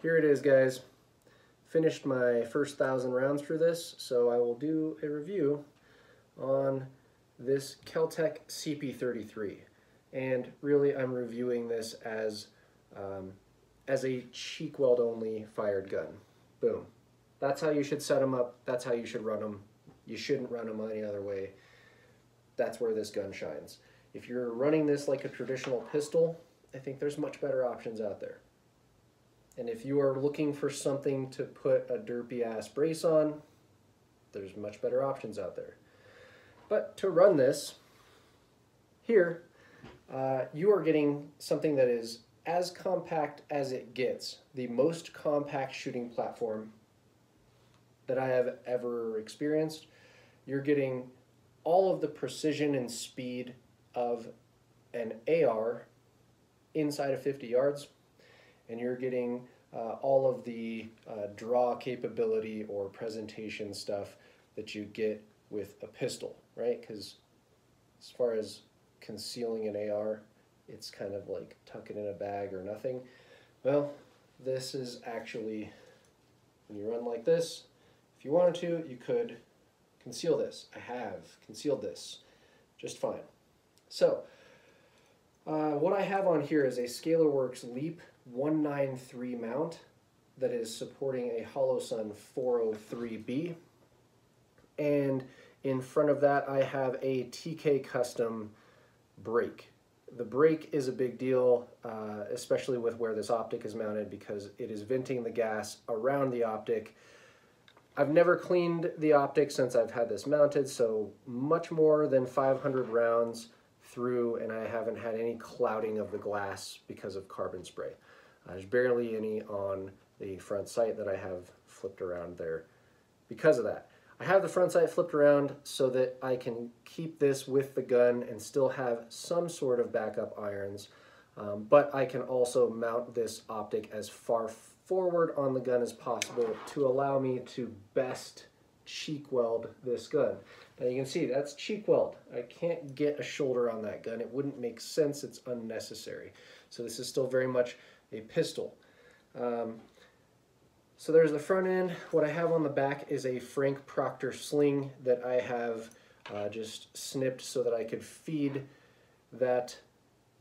here it is, guys. Finished my first 1,000 rounds for this, so I will do a review on this Keltec CP33. And really, I'm reviewing this as a cheek weld only fired gun. Boom. That's how you should set them up. That's how you should run them. You shouldn't run them any other way. That's where this gun shines. If you're running this like a traditional pistol, I think there's much better options out there. And if you are looking for something to put a derpy ass brace on, there's much better options out there. But to run this, here, you are getting something that is as compact as it gets. The most compact shooting platform that I have ever experienced. You're getting all of the precision and speed of an AR inside of 50 yards, and you're getting all of the draw capability or presentation stuff that you get with a pistol, right? Because as far as concealing an AR, it's kind of like tuck it in a bag or nothing. Well, this is actually, when you run like this, if you wanted to, you could conceal this. I have concealed this just fine. So, what I have on here is a ScalarWorks Leap 193 mount that is supporting a HoloSun 403B. And in front of that, I have a TK Custom brake. The brake is a big deal, especially with where this optic is mounted, because it is venting the gas around the optic. I've never cleaned the optic since I've had this mounted, so much more than 500 rounds through, and I haven't had any clouding of the glass because of carbon spray. There's barely any on the front sight that I have flipped around there because of that. I have the front sight flipped around so that I can keep this with the gun and still have some sort of backup irons, but I can also mount this optic as far forward on the gun as possible to allow me to best cheek weld this gun. Now you can see that's cheek weld. I can't get a shoulder on that gun. It wouldn't make sense. It's unnecessary. So this is still very much a pistol. So there's the front end. What I have on the back is a Frank Proctor sling that I have just snipped so that I could feed that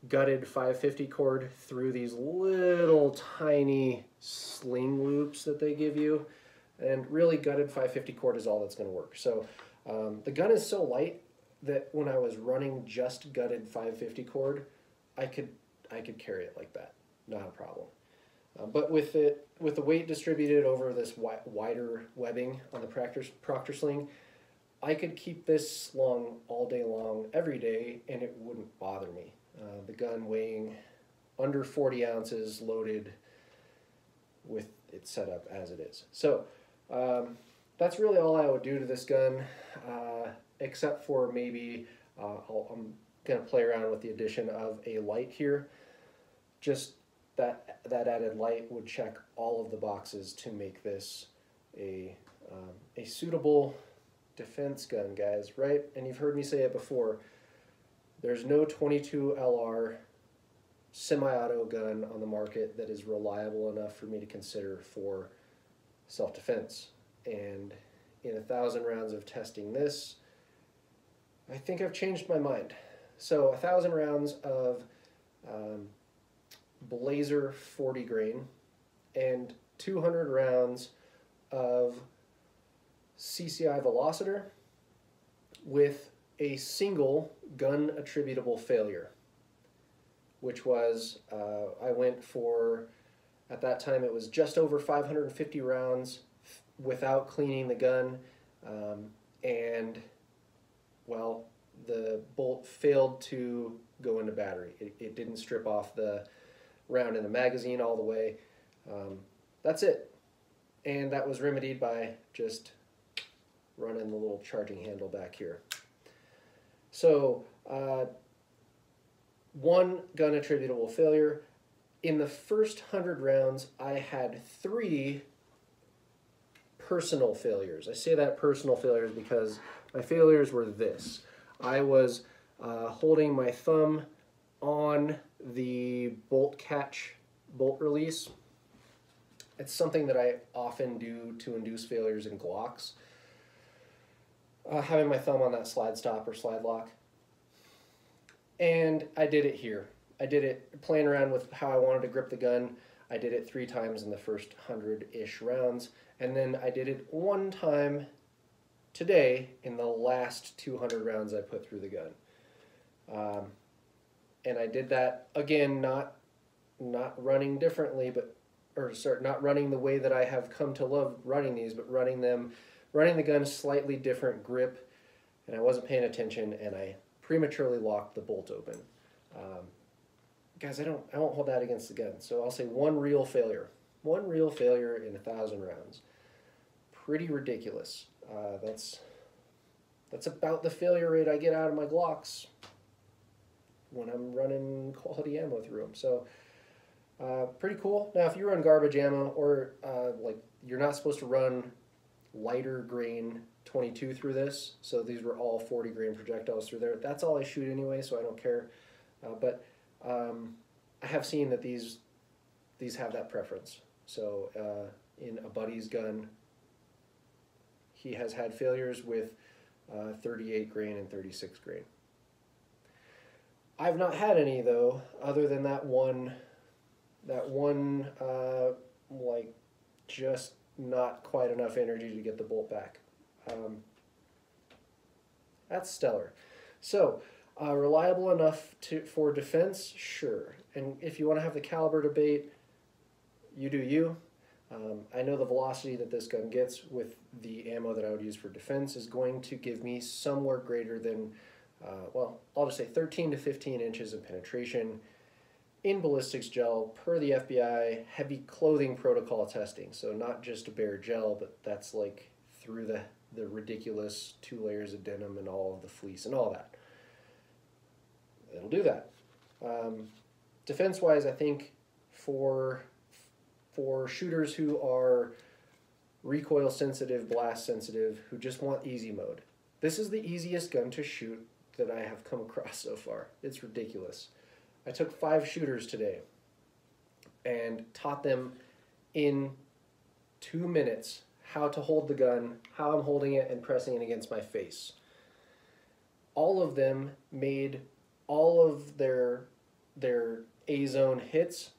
gutted 550 cord through these little tiny sling loops that they give you. And really, gutted 550 cord is all that's going to work. So the gun is so light that when I was running just gutted 550 cord, I could carry it like that, not a problem. But with the weight distributed over this wider webbing on the Proctor sling, I could keep this slung all day long, every day, and it wouldn't bother me. The gun weighing under 40 ounces, loaded with it set up as it is. So that's really all I would do to this gun, except for maybe I'm going to play around with the addition of a light here. Just that added light would check all of the boxes to make this a suitable defense gun, guys, right? And you've heard me say it before. There's no 22 LR semi-auto gun on the market that is reliable enough for me to consider for self-defense. And in 1,000 rounds of testing this, I think I've changed my mind. So 1,000 rounds of Blazer 40 grain and 200 rounds of CCI Velocitor with a single gun attributable failure, which was, I went for, at that time it was just over 550 rounds without cleaning the gun, and well, the bolt failed to go into battery. It didn't strip off the round in the magazine all the way. That's it. And that was remedied by just running the little charging handle back here. So, one gun attributable failure. In the first 100 rounds, I had 3 personal failures. I say that personal failures because my failures were this. I was holding my thumb on the bolt catch, bolt release, it's something that I often do to induce failures in Glocks. Having my thumb on that slide stop or slide lock. And I did it here. I did it playing around with how I wanted to grip the gun. I did it 3 times in the first 100-ish rounds, and then I did it 1 time today in the last 200 rounds I put through the gun. And I did that again, not running differently, not running the way that I have come to love running these, but running the gun slightly different grip, and I wasn't paying attention, and I prematurely locked the bolt open. Guys, I won't hold that against the gun. So I'll say 1 real failure. 1 real failure in 1,000 rounds. Pretty ridiculous. That's about the failure rate I get out of my Glocks when I'm running quality ammo through them. So pretty cool. Now, if you run garbage ammo, or like you're not supposed to run lighter grain 22 through this, so these were all 40 grain projectiles through there. That's all I shoot anyway, so I don't care. But I have seen that these have that preference. So in a buddy's gun, he has had failures with 38 grain and 36 grain. I've not had any though, other than that one like just not quite enough energy to get the bolt back. That's stellar. So reliable enough for defense, sure. And if you want to have the caliber debate, you do you. I know the velocity that this gun gets with the ammo that I would use for defense is going to give me somewhere greater than, well, I'll just say 13 to 15 inches of penetration in ballistics gel per the FBI heavy clothing protocol testing. So not just a bare gel, but that's like through the ridiculous 2 layers of denim and all of the fleece and all that. It'll do that. Defense-wise, I think for shooters who are recoil sensitive, blast sensitive, who just want easy mode, this is the easiest gun to shoot that I have come across so far. It's ridiculous. I took 5 shooters today and taught them in 2 minutes how to hold the gun, how I'm holding it and pressing it against my face. All of them made all of their A-zone hits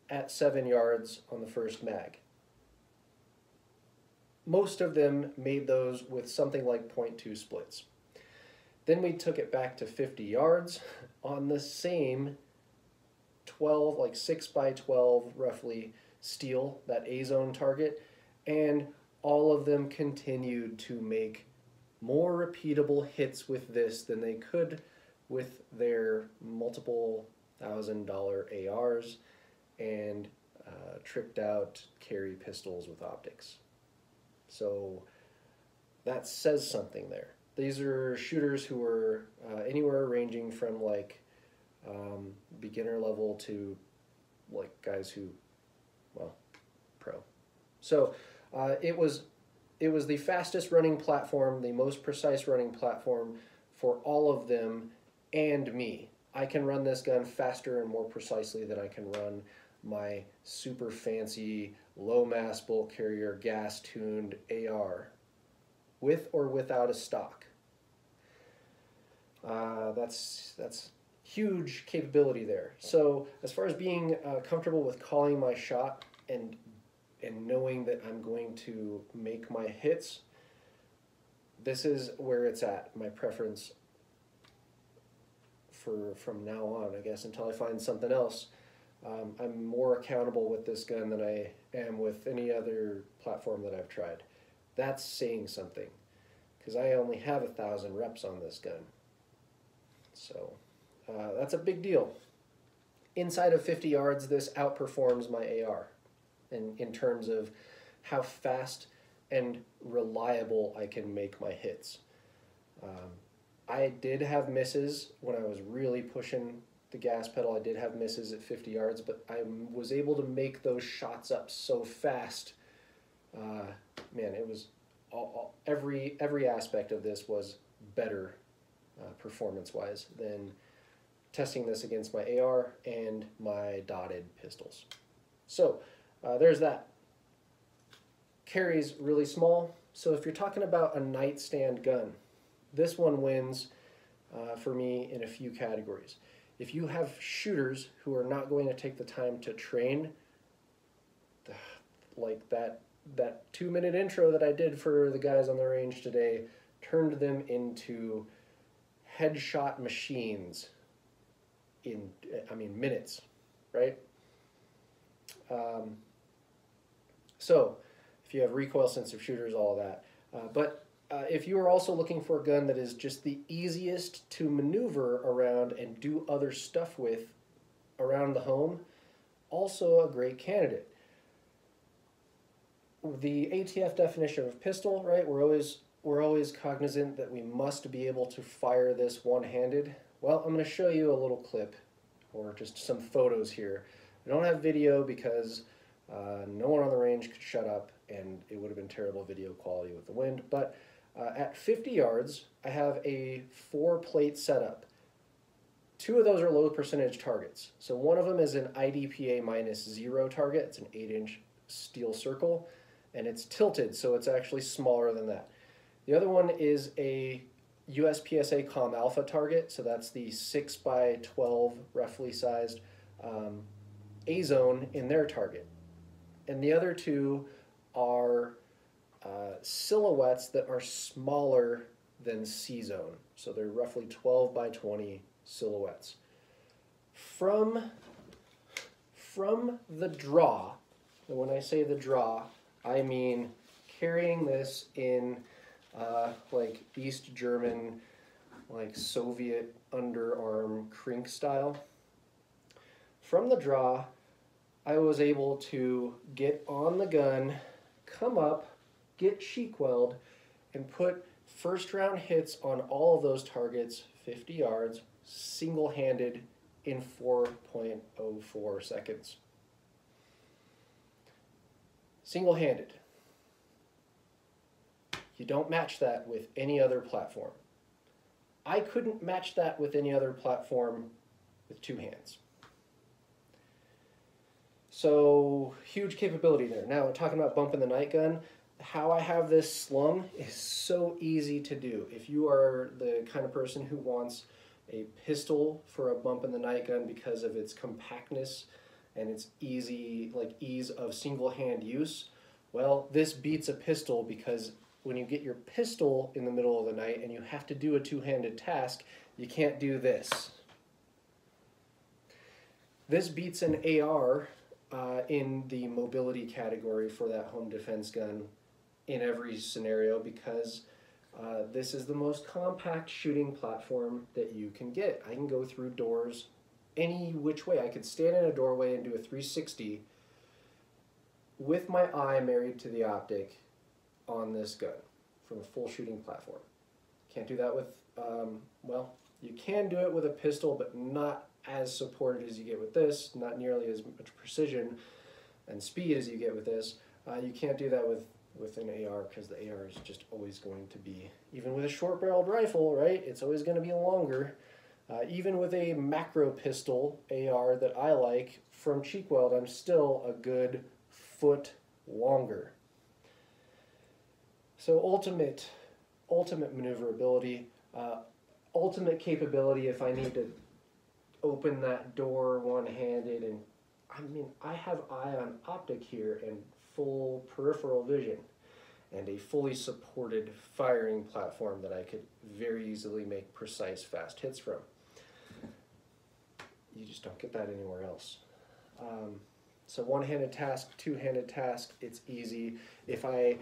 at 7 yards on the first mag. Most of them made those with something like 0.2 splits. Then we took it back to 50 yards on the same 12, like 6 by 12 roughly steel, that A-zone target, and all of them continued to make more repeatable hits with this than they could with their multiple $1,000 ARs and tricked out carry pistols with optics. So that says something there. These are shooters who are anywhere ranging from like beginner level to like guys who, well, pro. So it was the fastest running platform, the most precise running platform for all of them and me. I can run this gun faster and more precisely than I can run my super fancy low mass bolt carrier gas tuned AR with or without a stock. That's huge capability there. So as far as being comfortable with calling my shot and knowing that I'm going to make my hits, this is where it's at, my preference from now on, I guess, until I find something else. I'm more accountable with this gun than I am with any other platform that I've tried. That's saying something, because I only have 1,000 reps on this gun. So that's a big deal. Inside of 50 yards, this outperforms my AR in terms of how fast and reliable I can make my hits. I did have misses when I was really pushing the gas pedal. I did have misses at 50 yards, but I was able to make those shots up so fast. Man, it was every aspect of this was better performance-wise than testing this against my AR and my dotted pistols. So there's that. carries really small. So if you're talking about a nightstand gun, this one wins for me in a few categories. If you have shooters who are not going to take the time to train, like that 2-minute intro that I did for the guys on the range today turned them into headshot machines in, I mean, minutes, right? So if you have recoil sensitive shooters, all of that. But if you are also looking for a gun that is just the easiest to maneuver around and do other stuff with around the home, also a great candidate. The ATF definition of pistol, right? We're always cognizant that we must be able to fire this one-handed. Well, I'm going to show you a little clip or just some photos here. I don't have video because no one on the range could shut up and it would have been terrible video quality with the wind. But at 50 yards, I have a 4-plate setup. 2 of those are low percentage targets. So one of them is an IDPA -0 target. It's an 8-inch steel circle, and it's tilted, so it's actually smaller than that. The other one is a USPSA COM Alpha target, so that's the 6x12 roughly sized A-zone in their target. And the other 2 are silhouettes that are smaller than C-zone, so they're roughly 12x20 silhouettes. From the draw, and when I say the draw, I mean carrying this in like East German, like Soviet underarm crink style. From the draw, I was able to get on the gun, come up, get cheek weld, and put first round hits on all of those targets, 50 yards, single-handed in 4.04 seconds. Single-handed. You don't match that with any other platform. I couldn't match that with any other platform with 2 hands. So huge capability there. Now talking about bump in the night gun, how I have this slung is so easy to do. If you are the kind of person who wants a pistol for a bump in the night gun because of its compactness and its ease of single hand use, well, this beats a pistol because when you get your pistol in the middle of the night and you have to do a 2-handed task, you can't do this. This beats an AR in the mobility category for that home defense gun in every scenario because this is the most compact shooting platform that you can get. I can go through doors any which way. I could stand in a doorway and do a 360 with my eye married to the optic on this gun from a full shooting platform. Can't do that with, well, you can do it with a pistol, but not as supported as you get with this, not nearly as much precision and speed as you get with this. You can't do that with an AR because the AR is just always going to be, even with a short-barreled rifle, right, it's always going to be longer. Even with a macro pistol AR that I like from cheek weld, I'm still a good foot longer. So ultimate maneuverability, ultimate capability if I need to open that door one-handed, and I mean I have eye on optic here and full peripheral vision and a fully supported firing platform that I could very easily make precise fast hits from. You just don't get that anywhere else. So one-handed task, 2-handed task, it's easy. If I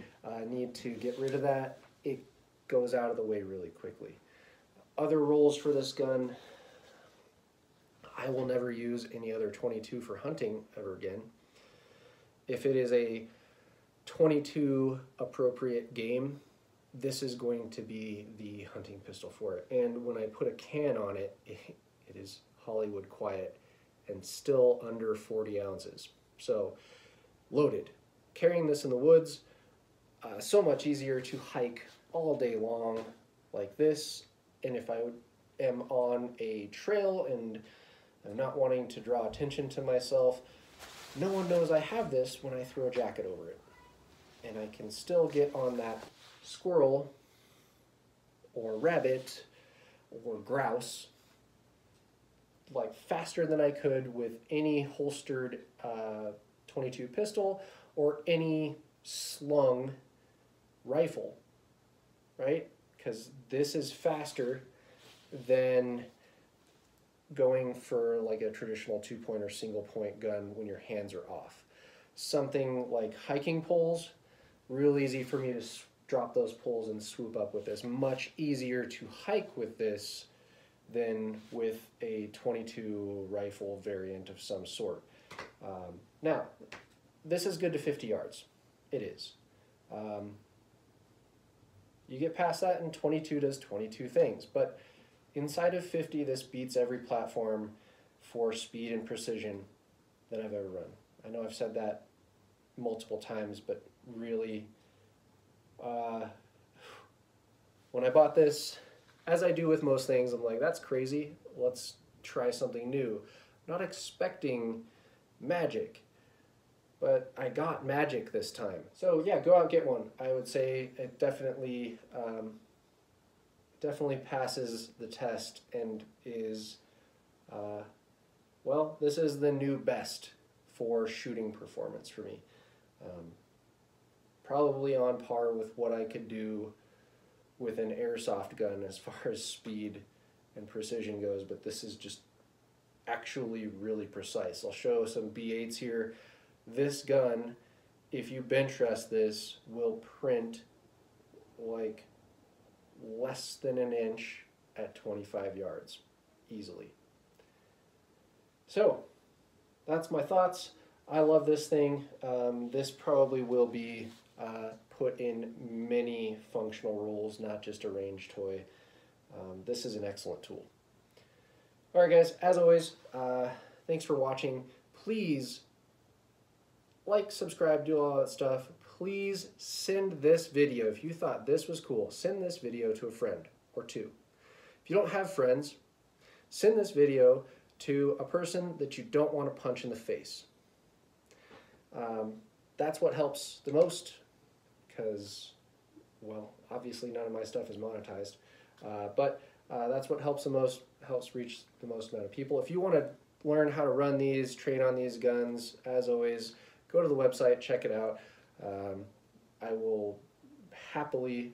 need to get rid of that, it goes out of the way really quickly. Other roles for this gun, I will never use any other 22 for hunting ever again. If it is a 22 appropriate game, this is going to be the hunting pistol for it. And when I put a can on it, it is Hollywood quiet and still under 40 ounces. So loaded. Carrying this in the woods, so much easier to hike all day long like this. And if I am on a trail and I'm not wanting to draw attention to myself, no one knows I have this when I throw a jacket over it. and I can still get on that squirrel or rabbit or grouse like faster than I could with any holstered 22 pistol or any slung rifle, right? Because this is faster than going for like a traditional 2-point or single point gun when your hands are off. Something like hiking poles, real easy for me to drop those poles and swoop up with this. Much easier to hike with this than with a 22 rifle variant of some sort. Now, this is good to 50 yards. It is. You get past that and 22 does 22 things, but inside of 50, this beats every platform for speed and precision that I've ever run. I know I've said that multiple times, but really, when I bought this, as I do with most things, I'm like, that's crazy, let's try something new. Not expecting magic, but I got magic this time. So yeah, go out and get one. I would say it definitely passes the test and is, well, this is the new best for shooting performance for me. Probably on par with what I could do with an airsoft gun as far as speed and precision goes, but this is just actually really precise. I'll show some B8s here. This gun, if you bench rest this, will print like less than an inch at 25 yards, easily. So, that's my thoughts. I love this thing. This probably will be put in many functional roles, not just a range toy. This is an excellent tool. Alright guys, as always, thanks for watching. Please like, subscribe, do all that stuff. Please send this video, if you thought this was cool, send this video to a friend or two. If you don't have friends, send this video to a person that you don't want to punch in the face. That's what helps the most, because, well, obviously none of my stuff is monetized, but that's what helps the most, helps reach the most amount of people. If you want to learn how to run these, train on these guns, as always, go to the website, check it out. I will happily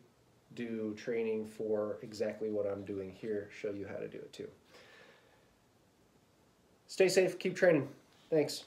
do training for exactly what I'm doing here, show you how to do it too. Stay safe, keep training. Thanks.